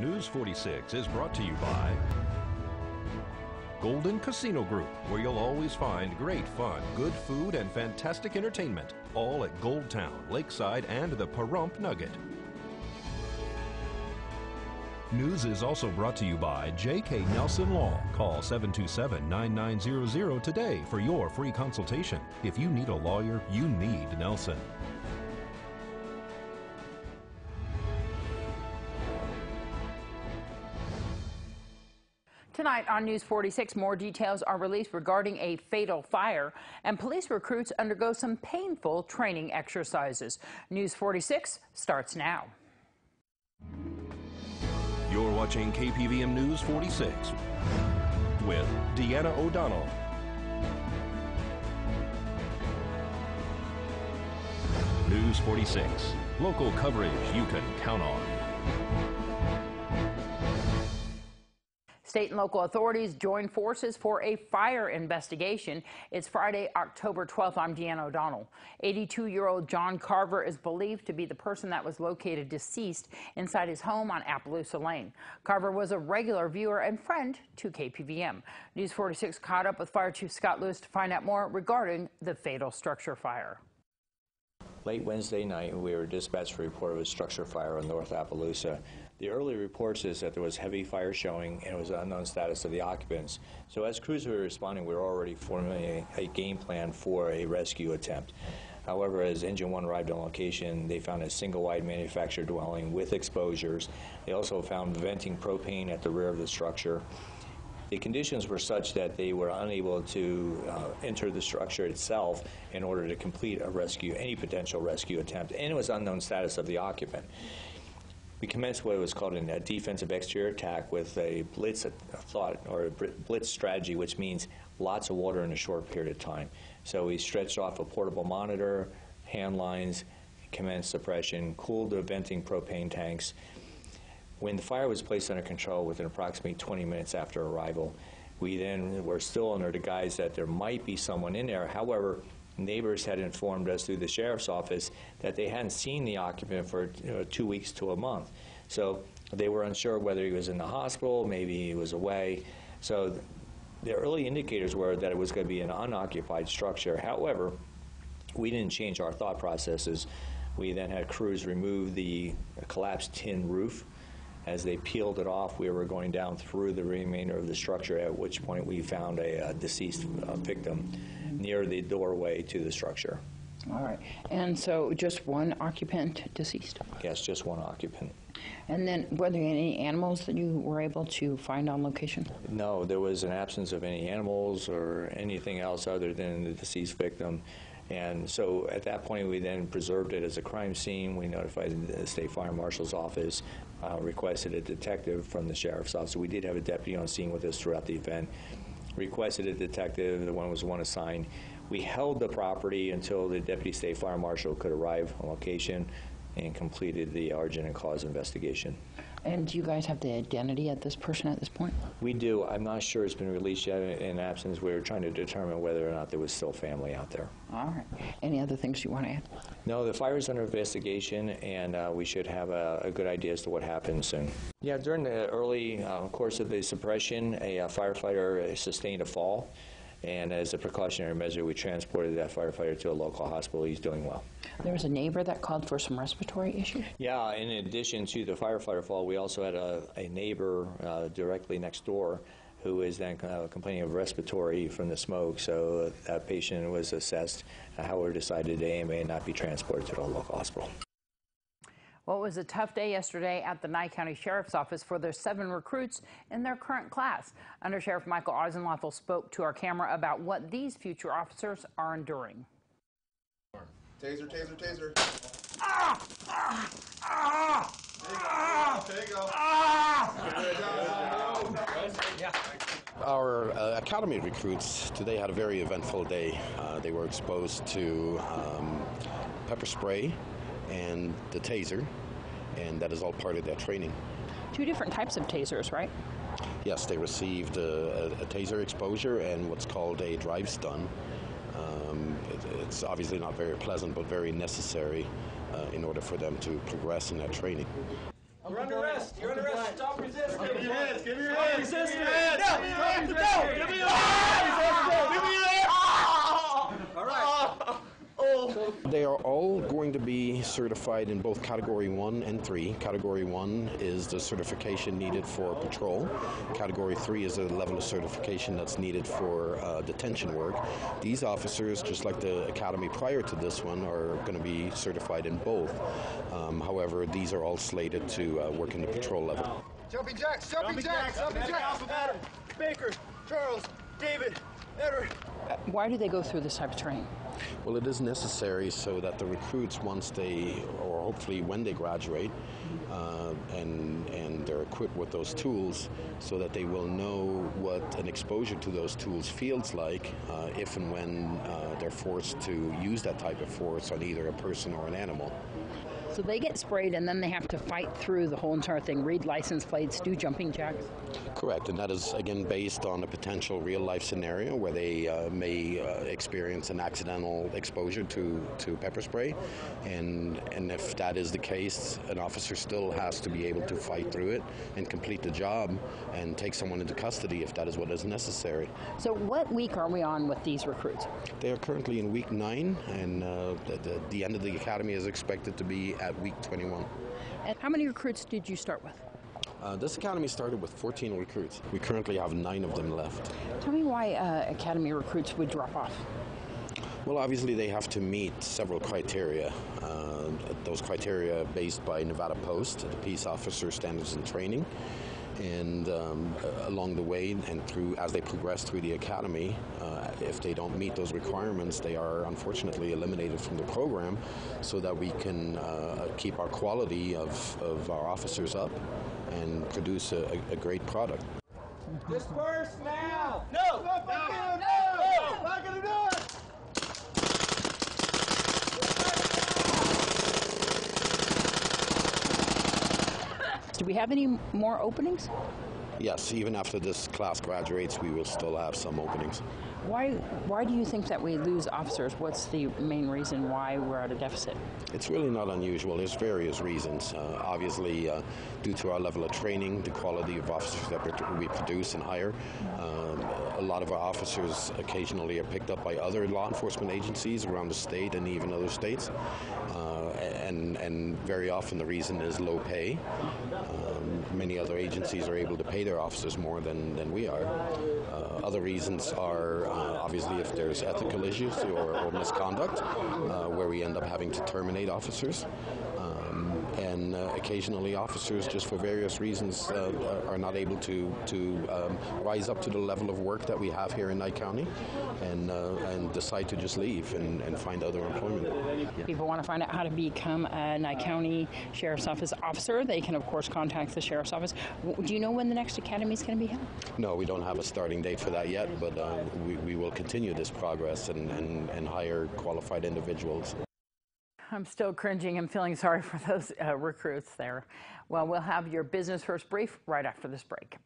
News 46 is brought to you by Golden Casino Group, where you'll always find great fun, good food, and fantastic entertainment, all at Gold Town, Lakeside, and the Pahrump Nugget. News is also brought to you by J.K. Nelson Law. Call 727-9900 today for your free consultation. If you need a lawyer, you need Nelson. Tonight on News 46, more details are released regarding a fatal fire, and police recruits undergo some painful training exercises. News 46 starts now. You're watching KPVM News 46 with Deanna O'Donnell. News 46, local coverage you can count on. State and local authorities joined forces for a fire investigation. It's Friday, October 12th. I'm Deanna O'Donnell. 82-year-old John Carver is believed to be the person that was located deceased inside his home on Appaloosa Lane. Carver was a regular viewer and friend to KPVM. News 46 caught up with Fire Chief Scott Lewis to find out more regarding the fatal structure fire. Late Wednesday night, we were dispatched for a report of a structure fire on North Appaloosa. The early reports is that there was heavy fire showing and it was an unknown status of the occupants. So as crews were responding, we were already forming a game plan for a rescue attempt. However, as Engine 1 arrived on location, they found a single-wide manufactured dwelling with exposures. They also found venting propane at the rear of the structure. The conditions were such that they were unable to enter the structure itself in order to complete a rescue, any potential rescue attempt, and it was unknown status of the occupant. We commenced what was called a defensive exterior attack with a blitz blitz strategy, which means lots of water in a short period of time. So we stretched off a portable monitor, hand lines, commenced suppression, cooled the venting propane tanks. When the fire was placed under control within approximately 20 minutes after arrival, we then were still under the guise that there might be someone in there. However, neighbors had informed us through the sheriff's office that they hadn't seen the occupant for 2 weeks to a month. So they were unsure whether he was in the hospital, maybe he was away. So the early indicators were that it was going to be an unoccupied structure. However, we didn't change our thought processes. We then had crews remove the collapsed tin roof. As they peeled it off, we were going down through the remainder of the structure, at which point we found a deceased victim near the doorway to the structure. All right. And so just one occupant deceased? Yes, just one occupant. And then were there any animals that you were able to find on location? No, there was an absence of any animals or anything else other than the deceased victim. And so at that point, we then preserved it as a crime scene. We notified the State Fire Marshal's office, requested a detective from the Sheriff's Office. We did have a deputy on scene with us throughout the event. Requested a detective, the one was one assigned. We held the property until the Deputy State Fire Marshal could arrive on location and completed the origin and cause investigation. And do you guys have the identity of this person at this point? We do. I'm not sure it's been released yet in absence. We're trying to determine whether or not there was still family out there. All right. Any other things you want to add? No, the fire is under investigation, and we should have a good idea as to what happened soon. Yeah, during the early course of the suppression, a firefighter sustained a fall. And as a precautionary measure, we transported that firefighter to a local hospital. He's doing well. There was a neighbor that called for some respiratory issues? Yeah, in addition to the firefighter fall, we also had a neighbor directly next door who is then complaining of respiratory from the smoke. So that patient was assessed. However, decided they may not be transported to a local hospital. Well, it was a tough day yesterday at the Nye County Sheriff's Office for their 7 recruits in their current class. Under Sheriff Michael Eisenloffel spoke to our camera about what these future officers are enduring. Taser, taser, taser. Ah! Ah! Ah! There you go. Ah! Our academy recruits today had a very eventful day. They were exposed to pepper spray and the taser, and that is all part of their training. 2 different types of tasers, right? Yes, they received a taser exposure and what's called a drive stun. It's obviously not very pleasant, but very necessary in order for them to progress in that training. You're under arrest. You're under arrest. Stop resisting. Give me your hands. Give me your Stop hands. resisting. Give me your hands. No, Give me your hands. stop resisting. Give me your hands. Give me your hands. All right. They are all going to be certified in both Category 1 and 3. Category 1 is the certification needed for patrol. Category 3 is a level of certification that's needed for detention work. These officers, just like the academy prior to this one, are going to be certified in both. However, these are all slated to work in the patrol level. Jumping jacks. Jumping jacks. Jumping jacks. Adam, Baker, Charles, David, Edward. Why do they go through this type of training? Well, it is necessary so that the recruits, once they, or hopefully when they graduate, and they're equipped with those tools, so that they will know what an exposure to those tools feels like if and when they're forced to use that type of force on either a person or an animal. So they get sprayed and then they have to fight through the whole entire thing, read license plates, do jumping jacks? Correct, and that is again based on a potential real-life scenario where they may experience an accidental exposure to pepper spray, and if that is the case, an officer still has to be able to fight through it and complete the job and take someone into custody if that is what is necessary. So what week are we on with these recruits? They are currently in week 9, and the end of the academy is expected to be at week 21. And how many recruits did you start with? This academy started with 14 recruits. We currently have 9 of them left. Tell me why academy recruits would drop off. Well, obviously they have to meet several criteria. Those criteria based by Nevada Post, the Peace Officer Standards and Training. And along the way and through as they progress through the academy, if they don't meet those requirements, they are unfortunately eliminated from the program, so that we can keep our quality of our officers up and produce a great product. Disperse now. No! Not gonna do it! Do we have any more openings? Yes, even after this class graduates, we will still have some openings. Why do you think that we lose officers? What's the main reason why we're at a deficit? It's really not unusual. There's various reasons. Obviously, due to our level of training, the quality of officers that we produce and hire, a lot of our officers occasionally are picked up by other law enforcement agencies around the state and even other states. And very often the reason is low pay. Many other agencies are able to pay their officers more than we are. Other reasons are obviously if there's ethical issues or misconduct, where we end up having to terminate officers. And occasionally officers, just for various reasons, are not able to rise up to the level of work that we have here in Nye County, and decide to just leave and find other employment. People want to find out how to become a Nye County Sheriff's Office officer. They can, of course, contact the Sheriff's Office. Do you know when the next academy is going to be held? No, we don't have a starting date for that yet, but we will continue this progress and hire qualified individuals. I'm still cringing and feeling sorry for those recruits there. Well, we'll have your Business First brief right after this break.